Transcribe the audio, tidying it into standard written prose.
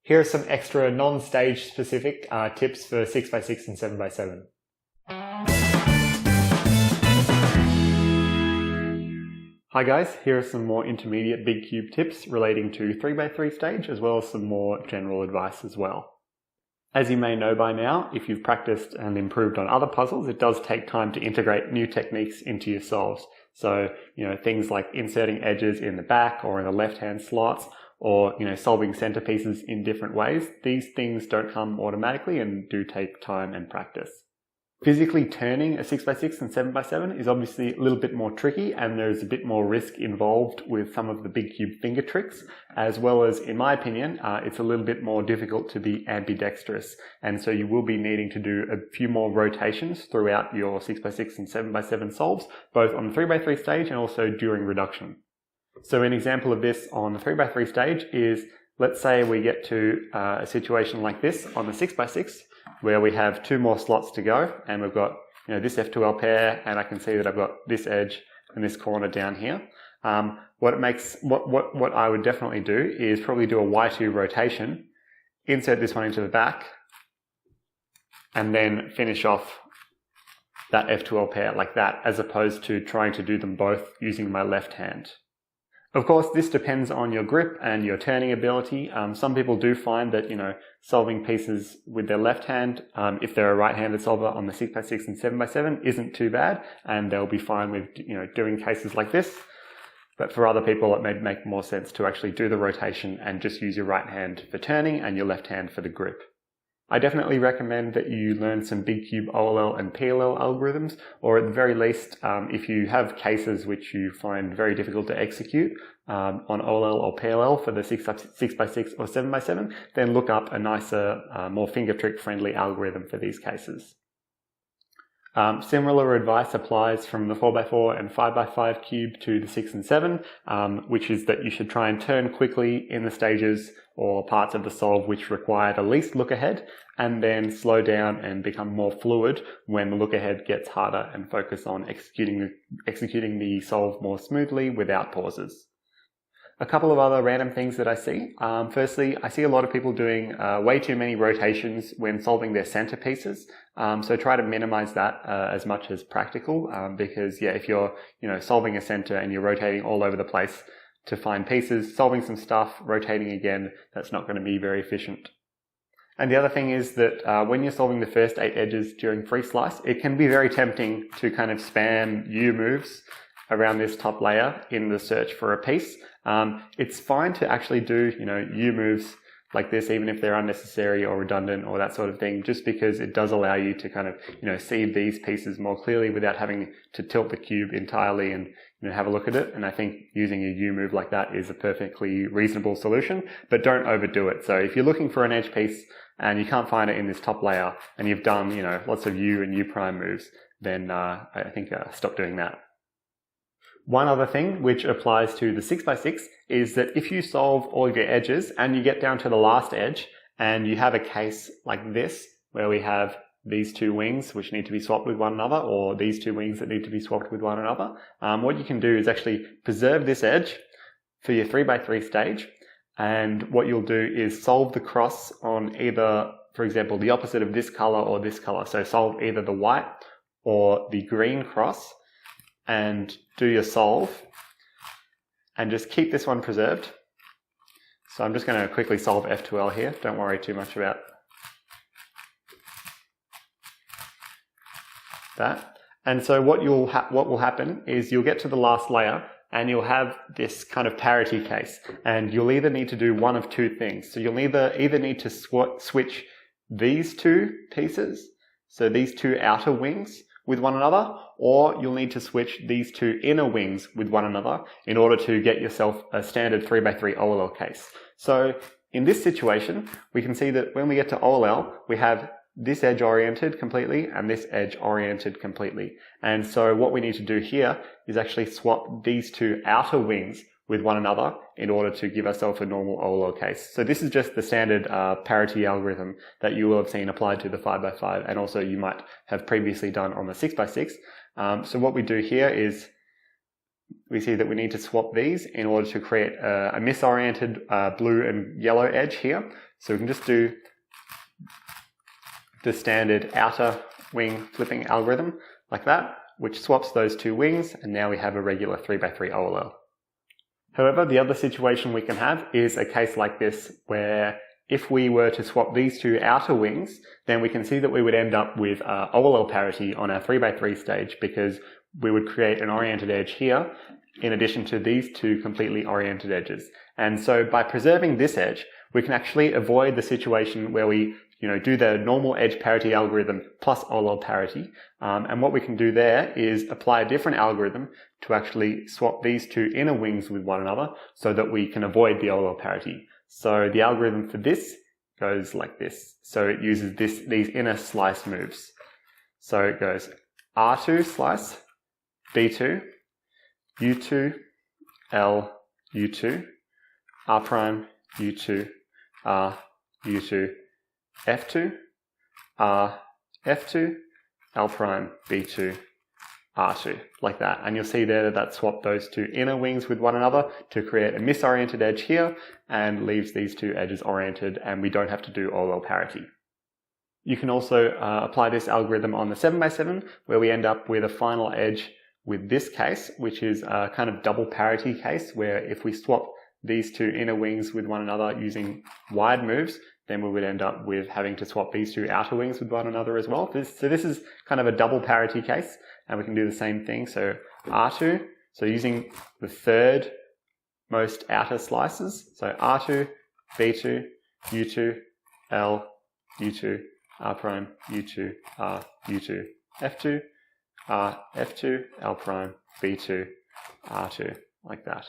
Here are some extra non-stage specific tips for 6x6 and 7x7. Hi guys, here are some more intermediate big cube tips relating to 3x3 stage, as well as some more general advice as well. As you may know by now, if you've practiced and improved on other puzzles, it does take time to integrate new techniques into your solves. So, things like inserting edges in the back or in the left-hand slots, or, solving centerpieces in different ways. These things don't come automatically and do take time and practice. Physically turning a 6x6 and 7x7 is obviously a little bit more tricky, and there's a bit more risk involved with some of the big cube finger tricks, as well as, in my opinion, it's a little bit more difficult to be ambidextrous, and so you will be needing to do a few more rotations throughout your 6x6 and 7x7 solves, both on the 3x3 stage and also during reduction. So an example of this on the 3x3 stage is, let's say we get to a situation like this on the 6x6, where we have two more slots to go, and we've got this F2L pair, and I can see that I've got this edge and this corner down here. What I would definitely do is probably do a Y2 rotation, insert this one into the back, and then finish off that F2L pair like that, as opposed to trying to do them both using my left hand. Of course, this depends on your grip and your turning ability. Some people do find that, solving pieces with their left hand, if they're a right-handed solver on the 6x6 and 7x7, isn't too bad, and they'll be fine with, doing cases like this. But for other people, it may make more sense to actually do the rotation and just use your right hand for turning and your left hand for the grip. I definitely recommend that you learn some big cube OLL and PLL algorithms, or at the very least, if you have cases which you find very difficult to execute on OLL or PLL for the 6x6 or 7x7, then look up a nicer, more finger trick friendly algorithm for these cases. Similar advice applies from the 4x4 and 5x5 cube to the 6 and 7, which is that you should try and turn quickly in the stages or parts of the solve which require the least look ahead, and then slow down and become more fluid when the look ahead gets harder, and focus on executing the solve more smoothly without pauses. A couple of other random things that I see. Firstly, I see a lot of people doing way too many rotations when solving their centerpieces. So try to minimize that as much as practical, because if you're solving a center and you're rotating all over the place to find pieces, solving some stuff, rotating again, that's not going to be very efficient. And the other thing is that when you're solving the first 8 edges during free slice, it can be very tempting to kind of spam U moves around this top layer in the search for a piece. It's fine to actually do, U moves like this, even if they're unnecessary or redundant or that sort of thing, just because it does allow you to kind of, see these pieces more clearly without having to tilt the cube entirely and, have a look at it. And I think using a U move like that is a perfectly reasonable solution, but don't overdo it. So if you're looking for an edge piece and you can't find it in this top layer, and you've done, lots of U and U prime moves, then I think stop doing that. One other thing which applies to the 6x6 is that if you solve all of your edges and you get down to the last edge and you have a case like this, where we have these two wings which need to be swapped with one another, or these two wings that need to be swapped with one another, what you can do is actually preserve this edge for your 3x3 stage, and what you'll do is solve the cross on either, for example, the opposite of this color or this color. So solve either the white or the green cross, and do your solve, and just keep this one preserved. So I'm just going to quickly solve F2L here, don't worry too much about that. And so what will happen is you'll get to the last layer and you'll have this kind of parity case, and you'll either need to do one of two things. So you'll either need to switch these two pieces, so these two outer wings, with one another, or you'll need to switch these two inner wings with one another in order to get yourself a standard 3x3 OLL case. So in this situation, we can see that when we get to OLL, we have this edge oriented completely and this edge oriented completely. And so what we need to do here is actually swap these two outer wings with one another in order to give ourselves a normal OLL case. So this is just the standard parity algorithm that you will have seen applied to the 5x5, and also you might have previously done on the 6x6. So what we do here is we see that we need to swap these in order to create a misoriented blue and yellow edge here. So we can just do the standard outer wing flipping algorithm like that, which swaps those two wings, and now we have a regular 3x3 OLL. However, the other situation we can have is a case like this, where if we were to swap these two outer wings, then we can see that we would end up with OLL parity on our 3x3 stage, because we would create an oriented edge here in addition to these two completely oriented edges. And so by preserving this edge, we can actually avoid the situation where we do the normal edge parity algorithm plus OLL parity. And what we can do there is apply a different algorithm to actually swap these two inner wings with one another so that we can avoid the OLL parity. So the algorithm for this goes like this. So it uses these inner slice moves. So it goes R2 slice, B2, U2, L, U2, R prime, U2, R, U2, F2, R, F2, L prime, B2, R2, like that. And you'll see there that swapped those two inner wings with one another to create a misoriented edge here and leaves these two edges oriented, and we don't have to do OLL parity. You can also apply this algorithm on the 7x7, where we end up with a final edge with this case, which is a kind of double parity case, where if we swap these two inner wings with one another using wide moves, then we would end up with having to swap these two outer wings with one another as well. So this is kind of a double parity case, and we can do the same thing. So R2, so using the third most outer slices, so R2, B2, U2, L, U2, R prime, U2, R, U2, F2, R, F2, L prime, B2, R2, like that.